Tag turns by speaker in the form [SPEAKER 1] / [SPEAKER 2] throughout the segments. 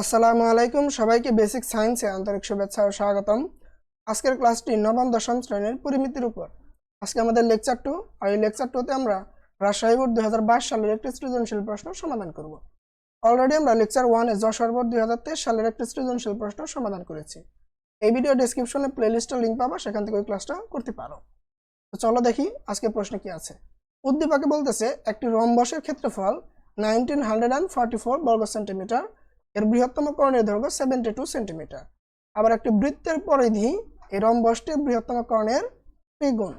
[SPEAKER 1] আসসালামু আলাইকুম, সবাইকে বেসিক সায়েন্সে আন্তরিক শুভেচ্ছা ও স্বাগতম। আজকের ক্লাসটি নবম দশম শ্রেণীর পরিমিতির উপর। আজকে আমাদের লেকচার 2, আর এই লেকচার 2তে আমরা রাজশাহী বোর্ড 2022 সালের একটি সৃজনশীল প্রশ্ন সমাধান করব। অলরেডি আমরা লেকচার 1 এ যশোর বোর্ড 2023 সালের একটি সৃজনশীল প্রশ্ন সমাধান করেছি। এই ভিডিও ডেসক্রিপশনে প্লেলিস্টের লিংক পাবা, সেখান থেকে ওই ক্লাসটা করতে পারো। তো চলো দেখি আজকে প্রশ্ন কি আছে। উদ্দীপকে বলতেছে একটি রম্বসের ক্ষেত্রফল 1944 বর্গ সেন্টিমিটার, এর বৃহত্তম কর্ণের দৈর্ঘ্য 72 সেন্টিমিটার। আবার একটি বৃত্তের পরিধি এই রম্বসটির বৃহত্তম কর্ণের দ্বিগুণ।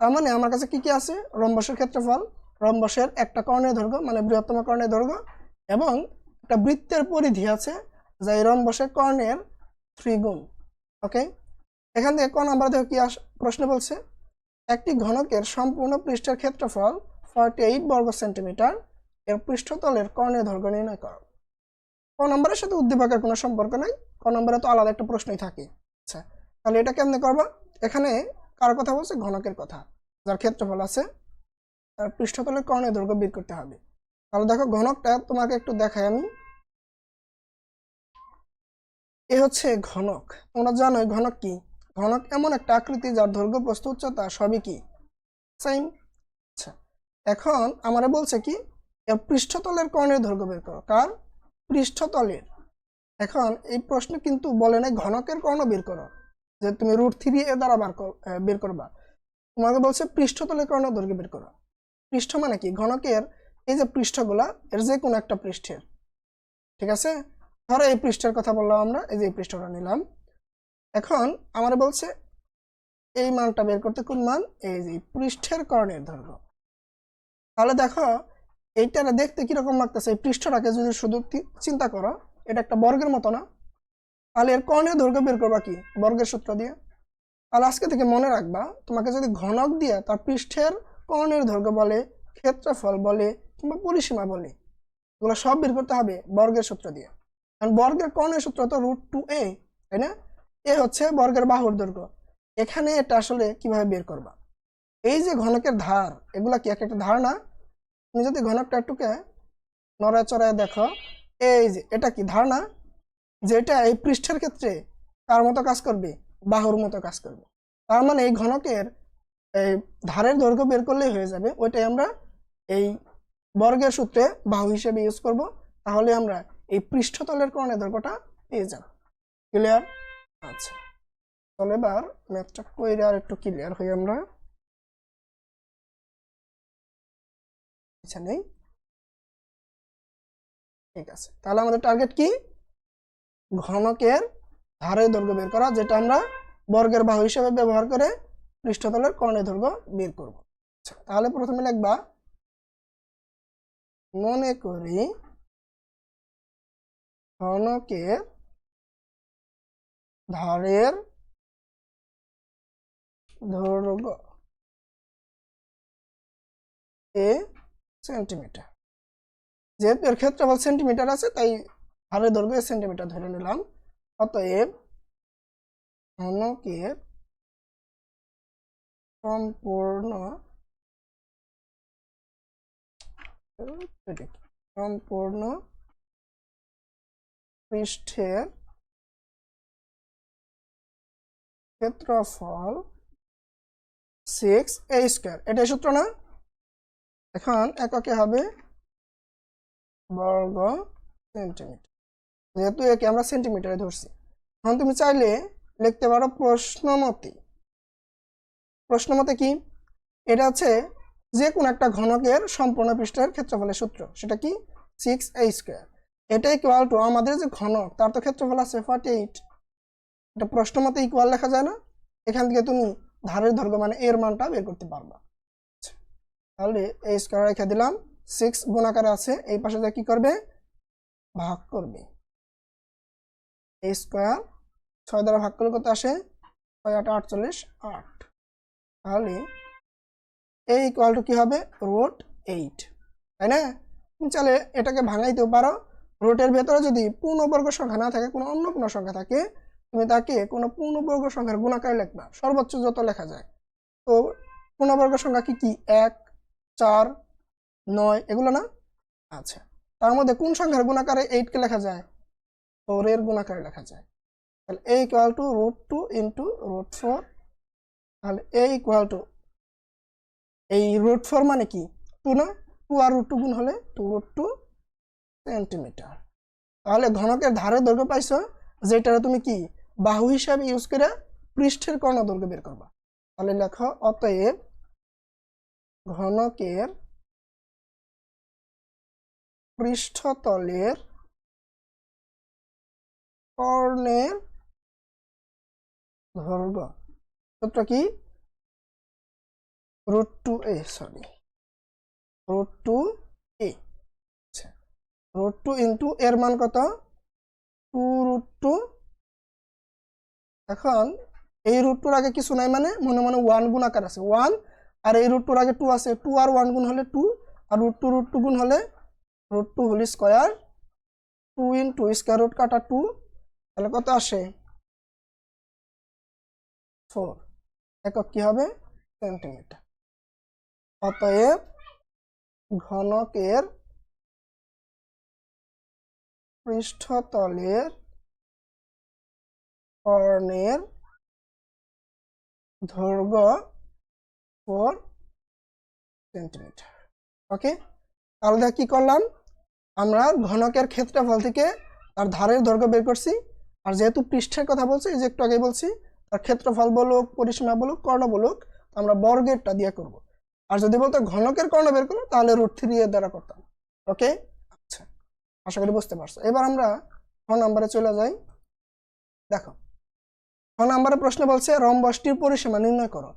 [SPEAKER 1] তার মানে আমার কাছে কি কি আছে? রম্বসের ক্ষেত্রফল, রম্বসের একটা কর্ণের দৈর্ঘ্য মানে বৃহত্তম কর্ণের দৈর্ঘ্য, এবং একটা বৃত্তের পরিধি আছে যা এই রম্বসের কর্ণের 3 গুণ। ওকে, এখান থেকে কোন নাম্বার দেখো কি প্রশ্ন বলছে, একটি ঘনকের সম্পূর্ণ পৃষ্ঠের ক্ষেত্রফল 48 বর্গ সেন্টিমিটার, এর পৃষ্ঠতলের কর্ণের দৈর্ঘ্য নির্ণয় করো। ক নম্বরের সাথে উদ্দীপকের কোনো সম্পর্ক নাই, ক নম্বরে তো আলাদা একটা প্রশ্নই থাকে। আচ্ছা, তাহলে এটা কেমনে করবা? এখানে কার কথা বলছে? ঘনকের কথা, যার ক্ষেত্রফল আছে তার পৃষ্ঠতলের কর্ণের দৈর্ঘ্য বের করতে হবে। তাহলে দেখো ঘনকটা তোমাকে একটু দেখাই আমি। এ হচ্ছে ঘনক। তোমরা জানোই ঘনক কি? ঘনক এমন একটা আকৃতি যার দৈর্ঘ্য প্রস্থ উচ্চতা সবই কি সেম। আচ্ছা, এখন আমারে বলছে কি এর পৃষ্ঠতলের কর্ণের দৈর্ঘ্য বের করো। কার? পৃষ্ঠতলের। এখন এই প্রশ্ন কিন্তু বলে নাই ঘনকের কর্ণ বের করো, যে তুমি √3 এর দ্বারা বের করবা। তোমাকে বলছে পৃষ্ঠতলের কর্ণ দৈর্ঘ্য বের করো। পৃষ্ঠ মানে কি? ঘনকের এই যে পৃষ্ঠগুলা, এর যে কোনো একটা পৃষ্ঠের, ঠিক আছে? ধরো এই পৃষ্ঠের কথা বললাম আমরা, এই যে এই পৃষ্ঠটা নিলাম। এখন আমার বলছে এই মানটা বের করতে। কোন মান? এই যে পৃষ্ঠের কর্ণের দৈর্ঘ্য। তাহলে দেখো এইটারে দেখতে কিরকম লাগতেছে? এই পৃষ্ঠটাকে যদি শুধু চিন্তা করো, এটা একটা বর্গের মতো না? তাহলে এর কর্ণের দৈর্ঘ্য বের করবা কি? বর্গের সূত্র দিয়ে। তাহলে আজকে থেকে মনে রাখবা, তোমাকে যদি ঘনক দিয়ে তার পৃষ্ঠের কর্ণের দৈর্ঘ্য বলে, ক্ষেত্রফল বলে, কিংবা পরিসীমা বলে, এগুলো সব বের করতে হবে বর্গের সূত্র দিয়ে। কারণ বর্গের কর্ণের সূত্র তো √2a, তাই না? এ হচ্ছে বর্গের বাহুর দৈর্ঘ্য। এখানে এটা আসলে কিভাবে বের করবা? এই যে ঘনকের ধার, এগুলা কি একটা ধার না? তুমি যদি ঘনকটা একটুকে নড়াচড়ায় দেখো, এই যে এটা কি ধার না? যেটা এই পৃষ্ঠের ক্ষেত্রে কার মতো কাজ করবে? বাহুর মতো কাজ করবে। তার মানে এই ঘনকের এই ধারের দৈর্ঘ্য বের করলেই হয়ে যাবে। ওইটাই আমরা এই বর্গের সূত্রে বাহু হিসেবে ইউজ করব। তাহলে আমরা এই পৃষ্ঠতলের কর্ণের দৈর্ঘ্যটা পেয়ে যাব। ক্লিয়ার? আচ্ছা, তাহলে এবার ম্যাথটা কইরে আর একটু ক্লিয়ার হই আমরা। আচ্ছা নেই, ঠিক আছে। তাহলে আমাদের টার্গেট কি? ঘনকের ধারের দৈর্ঘ্য বের করা, যেটা আমরা বর্গের বাহু হিসেবে ব্যবহার করে পৃষ্ঠতলের কর্ণের দৈর্ঘ্য বের করব। আচ্ছা, তাহলে প্রথমে লিখবা, মনে করি ঘনকের ধারের দৈর্ঘ্য a সেন্টিমিটার। যেহেতু এর ক্ষেত্রফল সেন্টিমিটার আছে, তাই ধারের দৈর্ঘ্য সেন্টিমিটার ধরে নিলাম। অতএব ঘনকের সম্পূর্ণ পৃষ্ঠের ক্ষেত্রফল 6a²। এটাই সূত্র না? এখন এককে হবে বর্গ সেন্টিমিটার, যেহেতু একে আমরা সেন্টিমিটারে ধরছি। এখন তুমি চাইলে লিখতে পারো প্রশ্নমতে। প্রশ্নমতে কি? এটা হচ্ছে যে কোনো একটা ঘনকের সম্পূর্ণ পৃষ্ঠের ক্ষেত্রফলের সূত্র। সেটা কি? 6a²। এটা ইকুয়াল টু আমাদের যে ঘনক, তার তো ক্ষেত্রফল আছে 48। এটা প্রশ্নমতে ইকুয়াল লেখা যায় না? এখান থেকে তুমি ধারের দৈর্ঘ্য মানে এর মানটা বের করতে পারবা। তাহলে a² রেখে দিলাম, 6 গুণাকারে আছে, এই পাশে যা কি করবে? ভাগ করবে। a², 6 দ্বারা ভাগ করলে কত আসে? 6 8 48, 8। তাহলে a ইকুয়াল টু কি হবে? √8, তাই না? তুমি চাইলে এটাকে ভাঙাইতেও পারো। রুটের ভেতরে যদি পূর্ণবর্গ সংখ্যা না থাকে, কোনো অন্য কোনো সংখ্যা থাকে, তুমি তাকে কোনো পূর্ণবর্গ সংখ্যার গুণাকারে লিখবা, সর্বোচ্চ যত লেখা যায়। তো পূর্ণবর্গ সংখ্যা কি কি? 1, 4, 9 এগুলো না? আচ্ছা, তার মধ্যে কোন সংখ্যার গুণাকারে 8 কে লেখা যায়? 4 এর গুণাকারে লেখা যায়। তাহলে a ইকুয়াল টু √2 ইন্টু √4। তাহলে a ইকুয়াল টু এই √4 মানে কি 2 না, 2 আর √2 গুণ হলে 2√2 সেন্টিমিটার। তাহলে ঘনকের ধারের দৈর্ঘ্য পাইছো, যেটা তুমি কি বাহু হিসাবে ইউজ করে পৃষ্ঠের কর্ণ দৈর্ঘ্য বের করবা। তাহলে লেখো অতএব ঘনকের পৃষ্ঠতলের কর্ণের দৈর্ঘ্য সূত্র কি √2a, সরি √2a। আচ্ছা, √2 ইন্টু এর মান কত 2√2। এখন এই √2 আগে কিছু নাই মানে মনে মনে 1 গুণ আকার আছে 1, আর এই √2 আগে 2 আছে 2 আর 1 গুণ হলে 2, আর √2 গুণ হলে √2 whole square, 2 into square root কাটা 2, তাহলে কত আসে 4। একক কি হবে সেন্টিমিটার। অতএব ঘনকের পৃষ্ঠতলের কর্ণের দৈর্ঘ্য 4 সেন্টিমিটার। ওকে, তাহলে কি করলাম আমরা ঘনকের ক্ষেত্রফল থেকে তার ধারের দৈর্ঘ্য বের করছি, আর যেহেতু পৃষ্ঠের কথা বলছি এই যে একটু আগে বলছি তার ক্ষেত্রফল বলুক পরিসীমা বলুক কর্ণ বলুক আমরা বর্গেরটা দিয়ে করব। আর যদি বলতো ঘনকের কর্ণ বের করো তাহলে √3 এর দ্বারা করতাম। ওকে, আচ্ছা, আশা করি বুঝতে পারছো। এবার আমরা খ নম্বরে চলে যাই। দেখো খ নম্বরে প্রশ্ন বলছে রম্বসটির পরিসীমা নির্ণয় করো।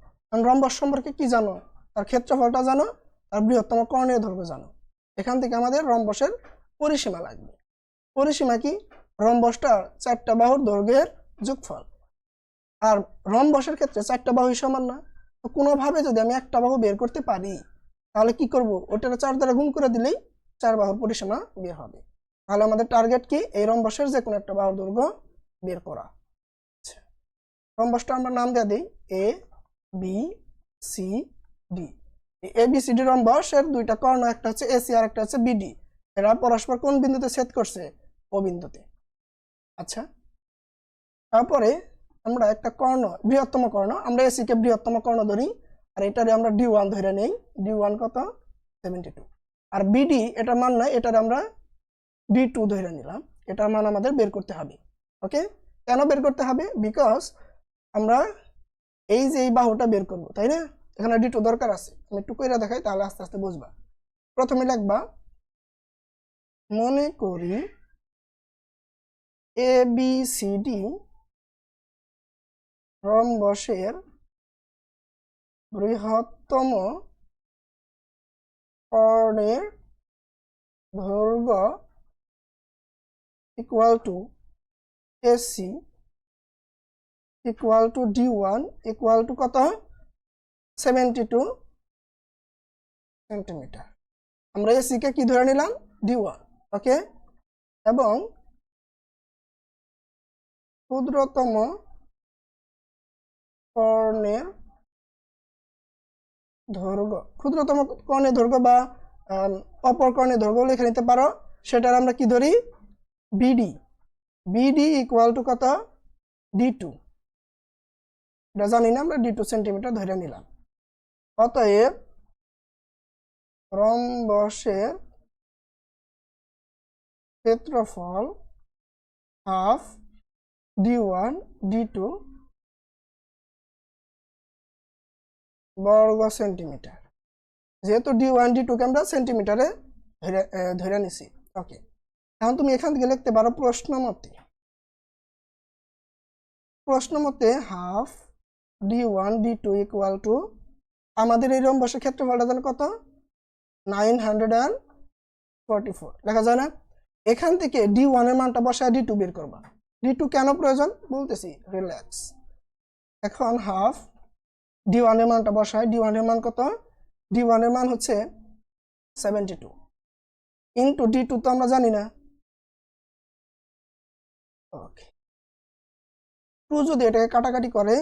[SPEAKER 1] রম্বস সম্পর্কে কি জানো, তার ক্ষেত্রফলটা জানো, তার বৃহত্তম কর্ণীয় দৈর্ঘ্য জানো। এখান থেকে আমাদের রম্বসের পরিসীমা লাগবে। পরিসীমা কি রম্বসটার 4টা বাহুর দৈর্ঘ্যের যোগফল। আর রম্বসের ক্ষেত্রে 4টা বাহু সমান না, তো কোনোভাবে যদি আমি একটা বাহু বের করতে পারি তাহলে কি করব, ওটার 4 দ্বারা গুণ করে দিলেই 4 বাহুর পরিসীমা বের হবে। তাহলে আমাদের টার্গেট কি এই রম্বসের যে কোনো একটা বাহুর দৈর্ঘ্য বের করা। আচ্ছা, রম্বসটা আমরা নাম দিয়ে দিই A B C D. A B C D রম্বসের 2টা কর্ণ, একটা হচ্ছে এসি আর একটা হচ্ছে বিডি। এরা পরস্পর কোন বিন্দুতে ছেদ করছে, ও বিন্দুতে। আচ্ছা, তারপরে আমরা একটা কর্ণ বৃহত্তম কর্ণ, আমরা এসি কে বৃহত্তম কর্ণ ধরি, আর এটারে আমরা D1 ধরে নেই। D1 কত 72। আর বিডি এটার মান নয়, এটার আমরা D2 ধরে নিলাম। এটার মান আমাদের বের করতে হবে। ওকে, কেন বের করতে হবে, বিকজ আমরা এই যে এই বাহুটা বের করব, তাই না, এখানে D2 দরকার আছে। আমি একটু কইরা দেখাই তাহলে আস্তে আস্তে বুঝবা। প্রথমে লিখবা মনে করি ABCD রম্বসের বৃহত্তম কর্ণের দৈর্ঘ্য equal to AC equal to D1 equal to কত 72 সেন্টিমিটার। আমরা এসি কে কি ধরে নিলাম D1। ওকে, এবং ক্ষুদ্রতম কর্ণের দৈর্ঘ্য, ক্ষুদ্রতম কর্ণের দৈর্ঘ্য বা অপর কর্ণের দৈর্ঘ্য লিখে নিতে পারো, সেটার আমরা কি ধরি বিডি। বিডি ইকুয়াল টু কত D2, এটা জানি না, আমরা D2 সেন্টিমিটার ধরে নিলাম। অতএব রম্বসের ক্ষেত্রফল হাফ D1 D2 বর্গ সেন্টিমিটার। যেহেতু D1 D2 কে আমরা সেন্টিমিটারে ধরে নিছি। ওকে, এখন তুমি এখান থেকে লিখতে পারো প্রশ্ন মতে half D1 D2 equal to আমাদের এই রম্বসের ক্ষেত্রফলটা জানো কত 944 লেখা যায় না। এখান থেকে D1 এর মানটা বসায় D2 বের করবা। D2 কেন প্রয়োজন বলতেছি, রিল্যাক্স। এখন হাফ D1 এর মানটা বসায়, D1 এর মান কত, D1 এর মান হচ্ছে 72 ইন্টু D2 তো আমরা জানি না। ওকে, 2 যদি এটাকে কাটাকাটি করে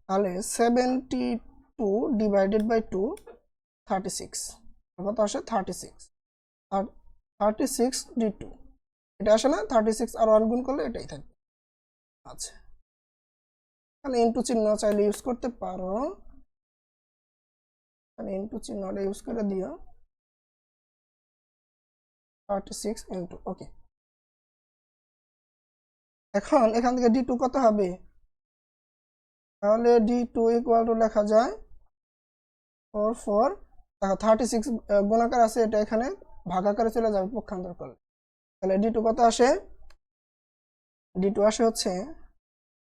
[SPEAKER 1] তাহলে 72 ডিভাইডেড বাই 2 36, কত আসে 36, আর 36 D2 এটা আসে না, 36 আর 1 গুণ করলে এটাই থাকবে। আচ্ছা, তাহলে ইনটু চিহ্ন চাইলে ইউজ করতে পারো, তাহলে ইনটু চিহ্নটা ইউজ করে দিও, 36 ইনটু, ওকে। এখন এখান থেকে d2 কত হবে, তাহলে d2 ইকুয়াল টু লেখা যায় 4 দেখো 36 গুণাকার আছে, এটা এখানে ভাগাকারে চলে যাবে পক্ষান্তর করলে, তাহলে d2 কত আসে, d2 আসে হচ্ছে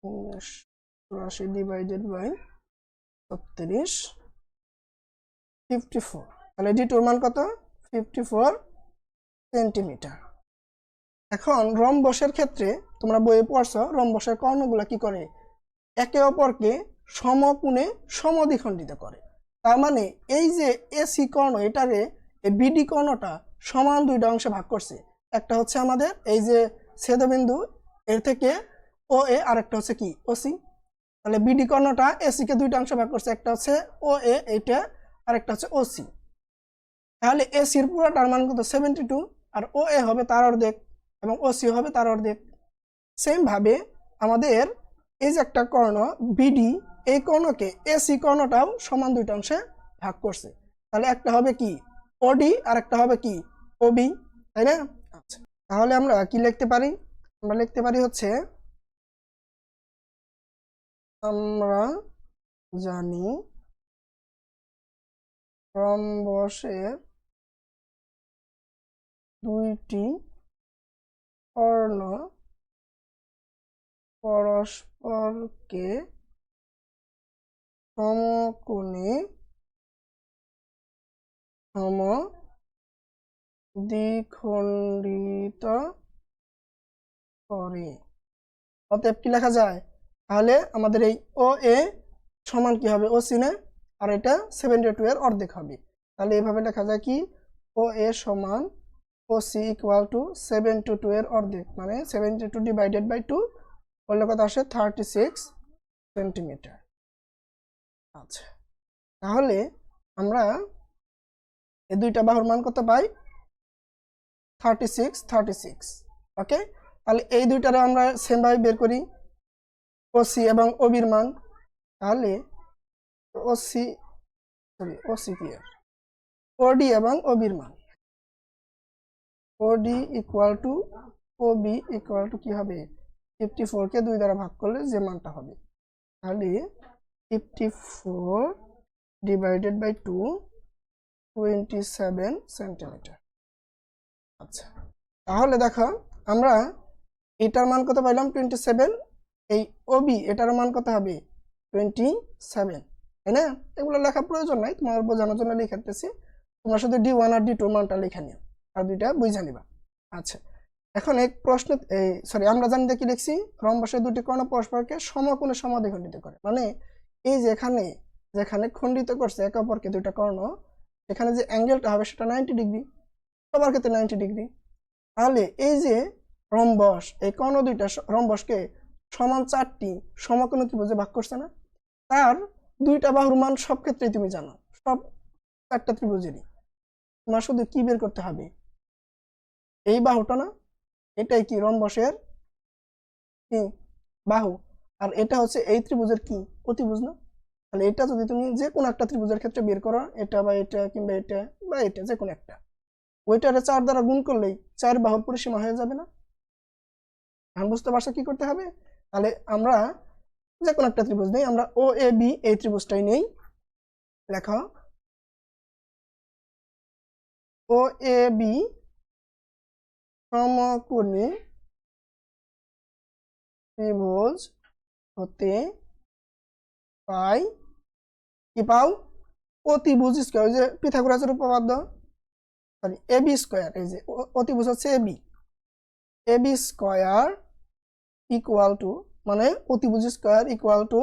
[SPEAKER 1] 84 ডিভাইডেড বাই 36 54, তাহলে d2 এর মান কত 54 সেন্টিমিটার। এখন রম্বসের ক্ষেত্রে তোমরা বইয়ে পড়ছো রম্বসের কর্ণগুলো কি করে, একে অপরকে সমকোণে সমদ্বিখণ্ডিত করে। তার মানে এই যে এসি কর্ণ, এটারে এই বিডি কর্ণটা সমান দুইটা অংশে ভাগ করছে, একটা হচ্ছে আমাদের এই যে ছেদবিন্দু এর থেকে ও এ, আর একটা হচ্ছে কি ওসি। তাহলে বিডি কর্ণটা এসি কে দুইটা অংশে ভাগ করছে, একটা হচ্ছে ও এ এইটা, আর একটা হচ্ছে ওসি। তাহলে এসির পুরোটার মান কত 72, আর ও এ হবে তার অর্ধেক এবং ওসি হবে তার অর্ধেক। সেম ভাবে আমাদের এই যে একটা কর্ণ বিডি, এই কর্ণকে এসি কর্ণটাও সমান দুইটা অংশে ভাগ করছে, তাহলে একটা হবে কি ওডি আর একটা হবে কি ওবি, তাই না? আচ্ছা, তাহলে আমরা কি লিখতে পারি, আমরা লিখতে পারি হচ্ছে, আমরা জানি রম্বসের দুইটি কর্ণ পরস্পরকে সমকোণে সমদ্বিখণ্ডিত করে। অতএব কি লেখা যায়, তাহলে আমাদের এই ও এ সমান কি হবে ও সি না, আর এটা 72 এর অর্ধেক হবে, তাহলে এইভাবে লেখা যায় কি ও এ সমান ও সি ইকুয়াল টু 72 এর অর্ধেক, মানে 72 ডিভাইডেড বাই 2 করলে কত আসে 36 সেন্টিমিটার। আচ্ছা, তাহলে আমরা এই দুইটা বাহুর মান কত পাই 36। ওকে, তাহলে এই দুইটারে আমরা সেম ভাবে বের করি ওসি এবং ওবির মান, তাহলে ওসি কি ওডি এবং ওবির মান, OD equal to OB equal to কি হবে 54 কে 2 দ্বারা ভাগ করলে যে মানটা হবে, তাহলে 54 ডিভাইডেড বাই 2 27 সেন্টিমিটার। আচ্ছা, তাহলে দেখো আমরা এটার মান কত পাইলাম 27, এই ওবি এটার মান কত হবে 27, তাই না? এগুলো লেখা প্রয়োজন নাই, তোমার বোঝানোর জন্য লিখাতেছি, তোমরা শুধু d1 আর d2 মানটা লিখে নিও আর দুইটা বুঝে নিবা। আচ্ছা, এখন এক প্রশ্ন, সরি আমরা জানি কি লিখছি, রম্বসের দুটি কর্ণ পরস্পরকে সমকোণে সমদ্বিখণ্ডিত করে, মানে এই যে এখানে যেখানে খণ্ডিত করছে একে অপরকে দুইটা কর্ণ, এখানে যে অ্যাঙ্গেলটা হবে সেটা 90 ডিগ্রি, সবার ক্ষেত্রে 90 ডিগ্রি। তাহলে এই যে রম্বস, এই কর্ণ দুইটা রম্বসকে সমান 4টি সমকোণ ত্রিভুজে ভাগ করছে না, তার দুইটা বাহুর মান সব ক্ষেত্রেই তুমি জানো, সব 4টা ত্রিভুজেরই। তোমার শুধু কি বের করতে হবে, এই বাহুটা না, এটাই কি রম্বসের কি বাহু, আর এটা হচ্ছে এই ত্রিভুজের কি অতিভুজ না। তাহলে এটা যদি তুমি যে কোনো একটা ত্রিভুজের ক্ষেত্রে বের করো, এটা বা এটা কিংবা এটা বা এটা যে কোনো একটা, ওইটারে 4 দ্বারা গুণ করলেই 4 বাহুর পরিসীমা হয়ে যাবে না। এখন বুঝতে পারছো কি করতে হবে, তাহলে আমরা যে কোনো একটা ত্রিভুজ নেই, আমরা ও এ বি এই ত্রিভুজটাই নেই, লেখো ও এ বি সমকোণী ত্রিভুজ হতে পাই কি পাও অতিভুজ স্কয়ার, যে পিথাগোরাসের উপপাদ্য, সরি এ বি স্কয়ার, এই যে অতিভুজ হচ্ছে A B square equal to, মানে অতিভুজ স্কয়ার ইকুয়াল টু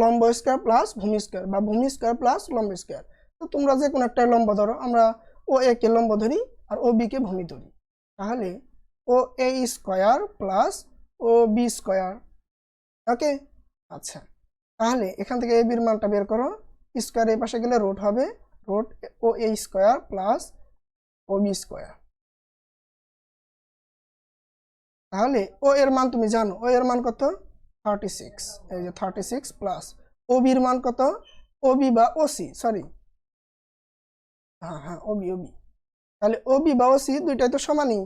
[SPEAKER 1] লম্ব স্কয়ার প্লাস ভূমি স্কয়ার, বা ভূমি স্কয়ার প্লাস লম্ব স্কয়ার। তো তোমরা যে কোনো একটা লম্ব ধরো, আমরা ও এ কে লম্ব ধরি আর ও বি কে ভূমি ধরি, তাহলে ও এ স্কয়ার প্লাস ও বি স্কয়ার। ওকে, আচ্ছা, তাহলে এখান থেকে এ বির মানটা বের করো, স্কয়ার এই পাশে গেলে রুট হবে, রুট ও এ স্কয়ার প্লাস ও বি স্কয়ার। তাহলে ও এর মান তুমি জানো, ও এর মান কত 36, এই যে 36 প্লাস ওবির মান কত, ওবি বা ওসি সরি, হ্যাঁ ওবি, তাহলে ওবি বা ওসি দুইটাই তো সমানই।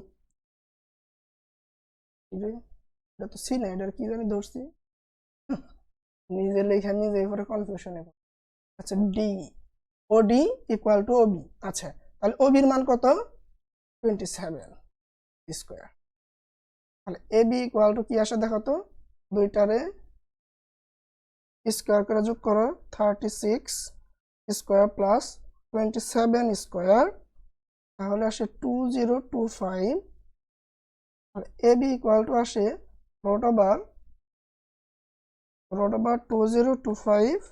[SPEAKER 1] এটা তো সি না, এটার কি জানি ধরছি, নিজে লেখা নিজে পরে কনফিউশনে। আচ্ছা ডি, ওডি ইকুয়াল টু ওবি। আচ্ছা তাহলে ওবির মান কত 27 স্কোয়ার। তাহলে এবি ইকুয়াল টু কি আসে দেখো তো, দুইটারে স্কোয়ার করে যোগ করো, 36 স্কোয়ার প্লাস 27 স্কোয়ার, তাহলে আসে 2025। আর এবি ইকুয়াল টু আসে রোট ওভার 2025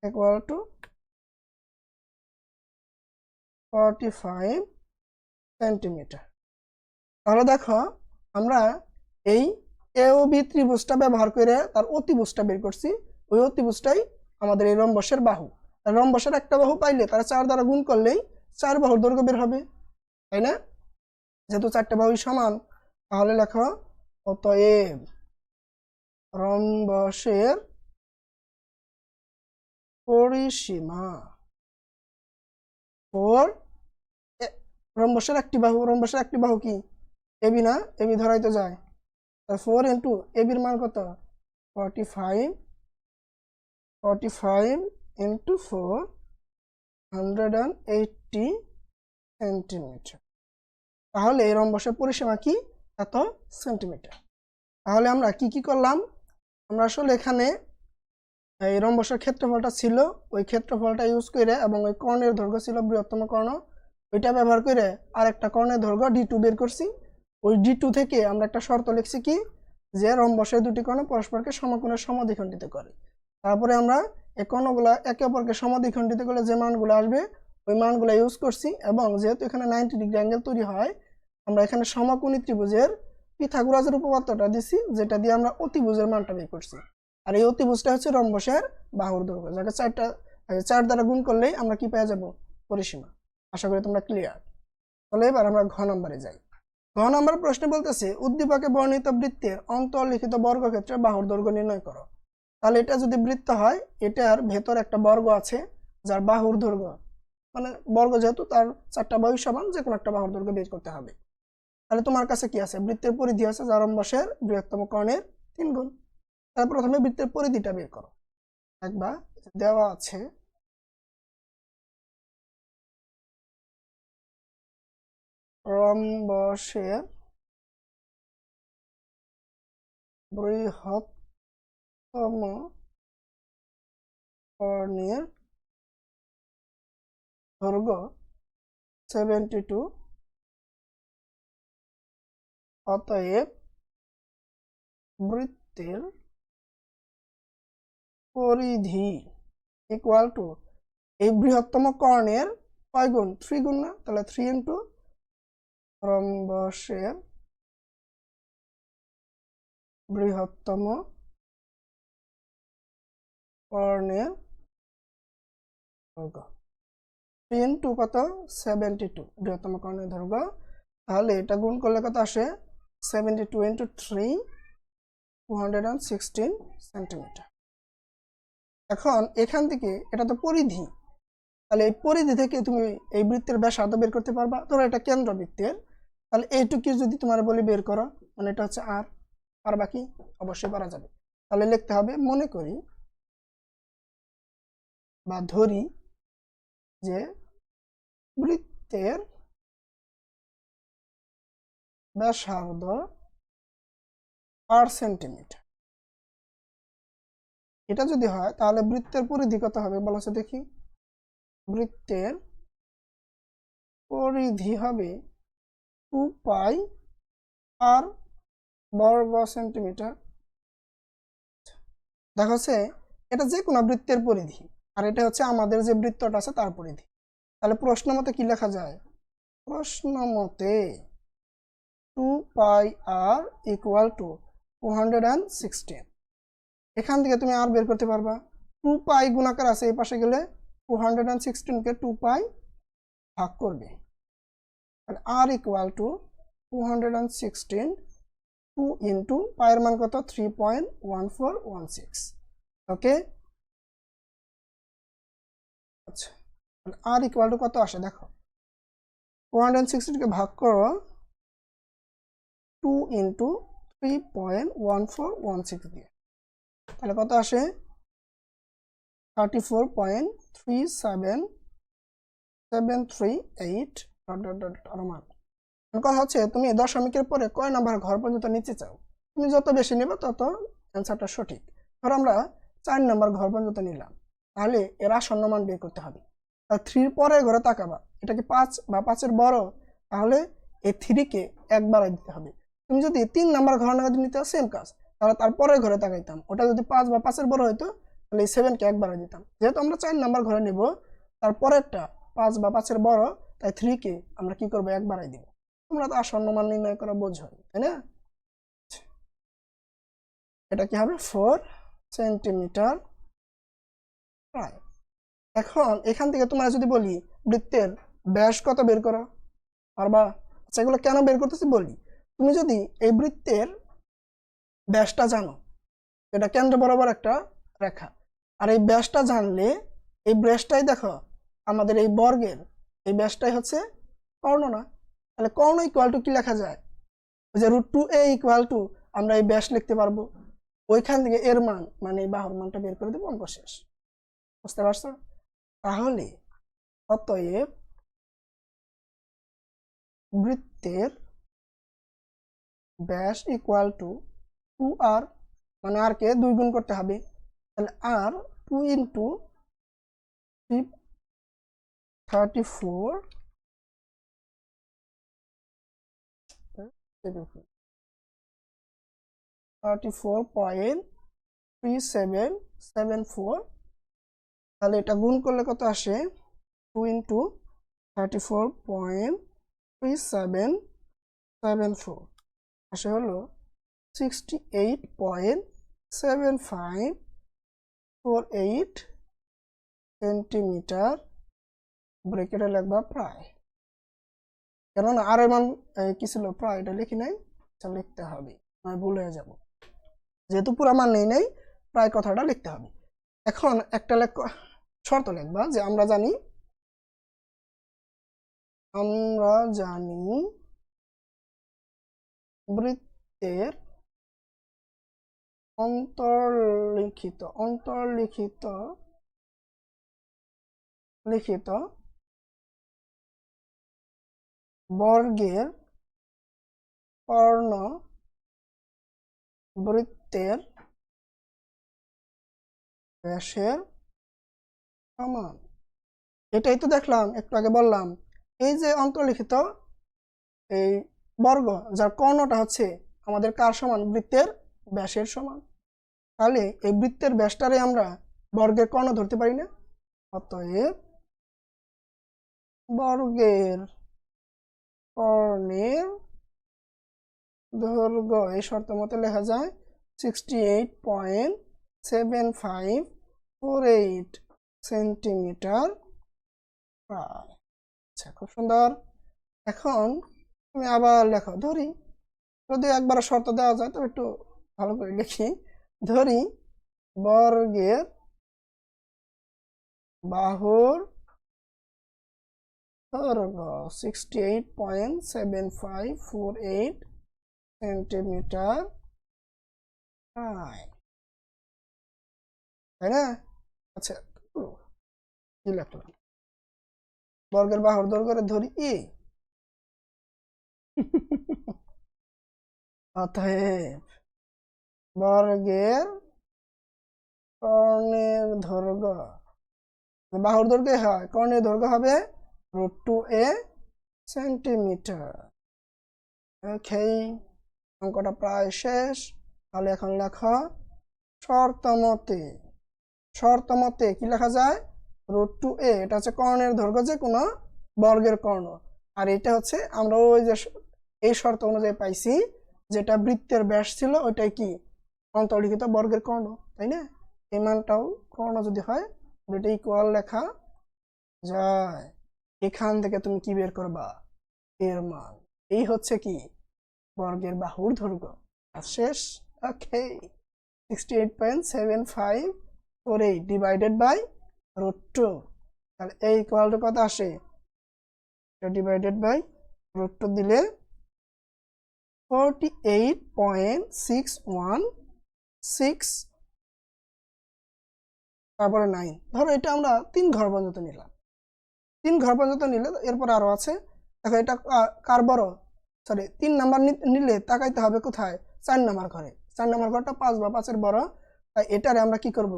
[SPEAKER 1] ইকুয়াল টু 45 সেন্টিমিটার। তাহলে দেখো আমরা এই এ ও বি ত্রিভুজটা ব্যবহার করে তার অতিভুজটা বের করছি, ওই অতিভুজটাই আমাদের এই রম্বসের বাহু। রম্বসের একটা বাহু পাইলে তারা 4 দ্বারা গুণ করলেই 4 বাহুর দৈর্ঘ্য বের হবে, তাই না? যেহেতু 4টে বাহুই সমান, তাহলে লেখো অতএব রম্বসের পরিসীমা ফোর, রম্বসের একটি বাহু কি এবি না, এবি ধরাই তো যায়, 4 ইন্টু এবির মান কত 45 ইন্টু 4 180 সেন্টিমিটার। তাহলে এই রম্বসের পরিসীমা কি এত সেন্টিমিটার। তাহলে আমরা কি করলাম, আমরা আসলে এখানে এই রম্বসের ক্ষেত্রফলটা ছিল, ওই ক্ষেত্রফলটা ইউজ করে এবং ওই কর্ণের দৈর্ঘ্য ছিল বৃহত্তম কর্ণ, ওইটা ব্যবহার করে আরেকটা কর্ণের দৈর্ঘ্য D2 বের করছি। ওই D2 থেকে আমরা একটা শর্ত লিখছি কি, যে রম্বসের দুটি কর্ণ পরস্পরকে সমকোণে সমদ্বিখণ্ডিত করে। তারপরে আমরা এই কর্ণগুলা একে অপরকে সমদ্বিখণ্ডিত করলে যে মানগুলো আসবে ওই মানগুলো ইউজ করছি, এবং যেহেতু এখানে 90 ডিগ্রি অ্যাঙ্গেল তৈরি হয়, আমরা এখানে সমকোণী ত্রিভুজের পিথাগোরাসের উপপাদ্যটা দিছি, যেটা দিয়ে আমরা অতিভুজের মানটা বের করছি। আর এই অতিভুজটা হচ্ছে রম্বসের বাহুর দৈর্ঘ্য, যাকে 4 দ্বারা গুণ করলেই আমরা কি পেয়ে যাব, পরিসীমা। আশা করি তোমরা ক্লিয়ার। তাহলে এবার আমরা ঘ নম্বরে যাই। ঘ নম্বর প্রশ্নে বলতেছে উদ্দীপকে বর্ণিত বৃত্তের অন্তর্লিখিত বর্গক্ষেত্রে বাহুর দৈর্ঘ্য নির্ণয় করো। তাহলে এটা যদি বৃত্ত হয়, এটার ভেতর একটা বর্গ আছে যার বাহুর দৈর্ঘ্য, মানে বর্গ যেহেতু তার 4টা বাহু সমান, যে কোনো একটা বাহুর দৈর্ঘ্য বের করতে হবে। তাহলে তোমার কাছে কি আছে, বৃত্তের পরিধি আছে যা রম্বসের বৃহত্তম কর্ণের 3 গুণ। তাহলে প্রথমে বৃত্তের পরিধিটা বের করো। একবার দেওয়া আছে রম্বসের বৃহত্তম কর্ণের দৈর্ঘ্য 72, অতএব বৃত্তের পরিধি ইকুয়াল টু এই বৃহত্তম কর্ণের কয় গুণ, 3 গুণ না, তাহলে 3 ইন্টু রম্বসের বৃহত্তম কর্ণের দৈর্ঘ্য, 3 ইন্টু কত 72 বৃহত্তম কর্ণের দৈর্ঘ্য। তাহলে এটা গুণ করলে কত আসে, 72 ইন্টু 3 216 সেন্টিমিটার। এখন এখান থেকে এটা তো পরিধি, তাহলে এই পরিধি থেকে তুমি এই বৃত্তের ব্যাসার্ধ বের করতে পারবা। ধরো এটা কেন্দ্রবৃত্তের, তাহলে এইটুকু যদি তোমার বলি বের করো, মানে এটা হচ্ছে আর, আর বাকি অবশ্যই পারা যাবে। তাহলে লিখতে হবে, মনে করি বা ধরি যে বৃত্তের ব্যাসার্ধ 8 সেন্টিমিটার। এটা যদি হয় তাহলে বৃত্তের পরিধি কত হবে বলো তো দেখি। বৃত্তের পরিধি হবে 2 পাই আর বর্গ সেন্টিমিটার। দেখো এটা যে কোনো বৃত্তের পরিধি, আর এটা হচ্ছে আমাদের যে বৃত্তটা আছে তার পরিধি। তাহলে প্রশ্ন মতে কি লেখা যায়, প্রশ্ন মতে 2 পাই আর ইকুয়াল টু 216। এখান থেকে তুমি আর বের করতে পারবা, 2 পাই গুণাকার আছে এই পাশে গেলে 216কে 2 পাই ভাগ করবে, আর ইকুয়াল টু 216 2 ইন্টু পায়ের মান কত 3.1416। ওকে, আচ্ছা আর ইকুয়াল টু কত আসে দেখো, 460 কে ভাগ করো 2 ইন্টু 3.1416 দিয়ে, তাহলে কত আসে 34.373738 আর মান। কথা হচ্ছে তুমি দশমিকের পরে কয় নাম্বার ঘর পর্যন্ত নিতে চাও, তুমি যত বেশি নেবে তত অ্যান্সারটা সঠিক। ধরো আমরা 4 নাম্বার ঘর পর্যন্ত নিলাম, তাহলে এর আসন্ন মান বের করতে হবে। আর 3 পরের ঘরে তাকাবা, এটা কি 5 বা 5-এর বড়, তাহলে এই 3 কে একবার দিতে হবে। তুমি যদি 3 নাম্বার ঘর নিতে সেম কাজ, তাহলে তারপরের ঘরে তাকাইতাম, ওটা যদি 5 বা 5-এর বড় হইতো তাহলে এই 7 কে একবার দিতাম। যেহেতু আমরা 4 নাম্বার ঘরে নিব, তারপরেরটা 5 বা 5-এর বড়, তাই 3 কে আমরা কি করবো একবারই দিব। তোমরা তো আসন্ন মান নির্ণয় করা বোঝো, তাই না? এটা কি হবে 4 সেন্টিমিটার প্রায়। এখন এখান থেকে তোমরা যদি বলি বৃত্তের ব্যাস কত বের করো পারবা? আচ্ছা এগুলো কেন বের করতেছি বলি। তুমি যদি এই বৃত্তের ব্যাসটা জানো, এটা কেন্দ্র বরাবর একটা রেখা, আর এই ব্যাসটা জানলে এই ব্যাসটাই দেখো আমাদের এই বর্গের এই ব্যাসটাই হচ্ছে কর্ণ না, তাহলে কর্ণ ইকুয়াল টু কি লেখা যায়, ওই যে √2a ইকুয়াল টু আমরা এই ব্যাস লিখতে পারবো, ওইখান থেকে এর মান মানে এই বাহুর মানটা বের করে দেবো, অঙ্ক শেষ। বুঝতে পারছো? তাহলে অতএব বৃত্তের ব্যাস ইকুয়াল টু 2r, মানে আর কে 2 গুণ করতে হবে, তাহলে আর 2 ইন্টু 34.3774, তাহলে এটা গুণ করলে কত আসে 2 ইন্টু 34.3774 আসে হলো 68.7548 সেন্টিমিটার, ব্রেকেটে লিখবা প্রায়, কেননা আর এর মান কি ছিল প্রায়, এটা লিখি নাই, লিখতে হবে, আমি ভুল হয়ে যাব, যেহেতু পুরো মান নেই প্রায় কথাটা লিখতে হবে। এখন একটা শর্ত লিখবা যে আমরা জানি বৃত্তের অন্তর্লিখিত বর্গের কর্ণ বৃত্তের ব্যাসের সমান। এটাই তো দেখলাম একটু আগে বললাম, এই যে অন্তর্লিখিত এই বর্গ যার কর্ণটা হচ্ছে আমাদের কার সমান, বৃত্তের ব্যাসের সমান, তাহলে এই বৃত্তের ব্যাসটারে আমরা বর্গের কর্ণ ধরতে পারি না। অতএব বর্গের কর্ণের দৈর্ঘ্য এই শর্ত মতে লেখা যায় 68.7548 সেন্টিমিটার প্রায়। আচ্ছা খুব সুন্দর। এখন তুমি আবার লেখো, ধরি যদি একবার শর্ত দেওয়া যায় তবে একটু ভালো করে লিখি, ধরি বর্গের বাহুর দৈর্ঘ্য 68.7548 সেন্টিমিটার প্রায়, তাই না? আচ্ছা কি লিখলাম, বর্গের বাহুর দৈর্ঘ্য ধরি এ, অতএব বর্গের কর্ণের দৈর্ঘ্য, বাহুর দৈর্ঘ্য হয়, কর্ণের দৈর্ঘ্য হবে √2a সেন্টিমিটার। ওকে, অঙ্কটা প্রায় শেষ। তাহলে এখন লেখো শর্ত মতে কি লেখা যায়, √2a, এটা হচ্ছে কর্ণের দৈর্ঘ্য যে কোনো বর্গের কর্ণ, আর এটা হচ্ছে আমরা ওই যে এই শর্ত অনুযায়ী পাইছি যেটা বৃত্তের ব্যাস ছিল ওইটাই কি অন্তর্লিখিত বর্গের কর্ণ, তাই না? এই মানটাও কর্ণ যদি হয় এটা ইকুয়াল লেখা যায়। এখান থেকে তুমি কি বের করবা, এর মান। এই হচ্ছে কি বর্গের বাহুর দৈর্ঘ্য। শেষ। ওকে, 68.7548 ডিভাইডেড বাই √2, তাহলে এই ইকুয়াল টু কত আসে, ডিভাইডেড বাই √2 দিলে 48.616 তারপরে 9। ধরো এটা আমরা 3 ঘর পর্যন্ত নিলাম, 3 ঘর পর্যন্ত নিলে এরপর আরো আছে। দেখো এটা কার বড়, সরি 3 নাম্বার নিলে তাকাইতে হবে কোথায়, 4 নাম্বার ঘরে। 4 নাম্বার ঘরটা 5 বা 5-এর বড়, তাই এটারে আমরা কি করব,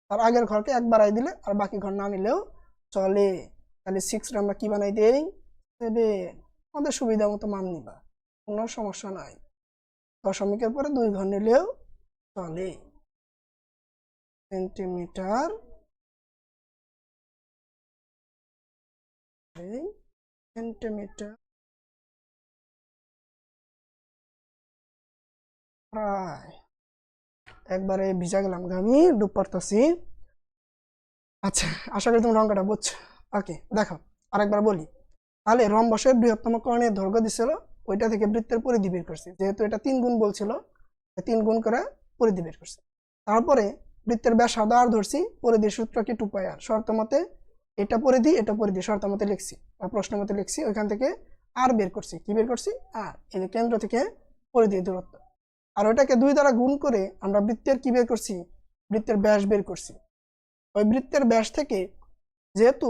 [SPEAKER 1] তার আগের ঘরকে 1 বাড়াই দিলে আর বাকি ঘর না নিলেও চলে। তাহলে 6 রে আমরা কি বানাই দেই, 7। আমাদের সুবিধা মতো মান নিবা, কোনো সমস্যা নাই। দশমিকের পরে 2 ঘর নিলেও চলে। সেন্টিমিটার সেন্টিমিটার প্রায়, একবারে ভিজা গেলাম, আমি ডুব পড়তেছি। আচ্ছা, আশা করি তোমরা অঙ্কটা বুঝছো। ওকে, দেখো আরেকবার বলি। তাহলে রম্বসের বৃহত্তম কর্ণের দৈর্ঘ্য দিছিল, ওইটা থেকে বৃত্তের পরিধি বের করছি। যেহেতু এটা 3 গুণ বলছিল, 3 গুণ করে পরিধি বের করছি। তারপরে বৃত্তের ব্যাসার্ধ আর ধরছি, পরিধির সূত্র কি 2πr, শর্ত মতে এটা পরিধি শর্ত মতে লিখছি বা প্রশ্ন মতে লিখছি। ওইখান থেকে আর বের করছি, কি বের করছি, আর এই যে কেন্দ্র থেকে পরিধির দূরত্ব। আর ওইটাকে 2 দ্বারা গুণ করে আমরা বৃত্তের কি বের করছি, বৃত্তের ব্যাস বের করছি। ওই বৃত্তের ব্যাস থেকে, যেহেতু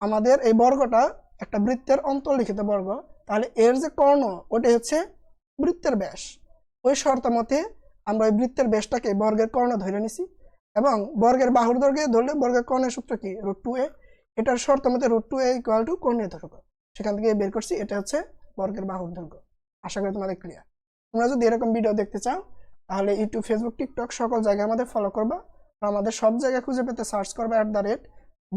[SPEAKER 1] আমাদের এই বর্গটা একটা বৃত্তের অন্তর্লিখিত বর্গ, তাহলে এর যে কর্ণ ওটাই হচ্ছে বৃত্তের ব্যাস। ওই শর্ত মতে আমরা ওই বৃত্তের ব্যাসটাকে বর্গের কর্ণ ধরে নিছি, এবং বর্গের বাহুর দৈর্ঘ্যে ধরলে বর্গের কর্ণের সূত্র কি, √2a। এটার শর্ত মতে √2a ইকুয়াল টু কর্ণের দৈর্ঘ্য, সেখান থেকে বের করছি এটা হচ্ছে বর্গের বাহুর দৈর্ঘ্য। আশা করি তোমাদের ক্লিয়ার। তোমরা যদি এরকম ভিডিও দেখতে চাও তাহলে ইউটিউব, ফেসবুক, টিকটক সকল জায়গায় আমাদের ফলো করবা, আমাদের সব জায়গায় খুঁজে পেতে সার্চ করবা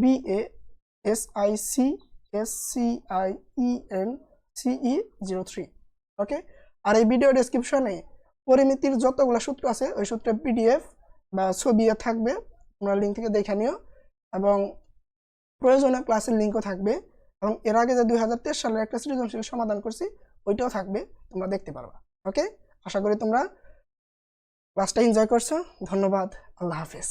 [SPEAKER 1] @BASICSCIENCE03। ওকে, আর এই ভিডিও ডেসক্রিপশনে পরিমিতির যতগুলো সূত্র আছে ওই সূত্রের PDF বা ছবি থাকবে, তোমরা লিঙ্ক থেকে দেখে নিও, এবং প্রয়োজনীয় ক্লাসের লিঙ্কও থাকবে। এবং এর আগে যে 2023 সালের একটা সৃজনশীল সমাধান করছি ওইটাও থাকবে, তোমরা দেখতে পারবা। ওকে, আশা করি তোমরা ক্লাসটা এনজয় করছো। ধন্যবাদ, আল্লাহ হাফেজ।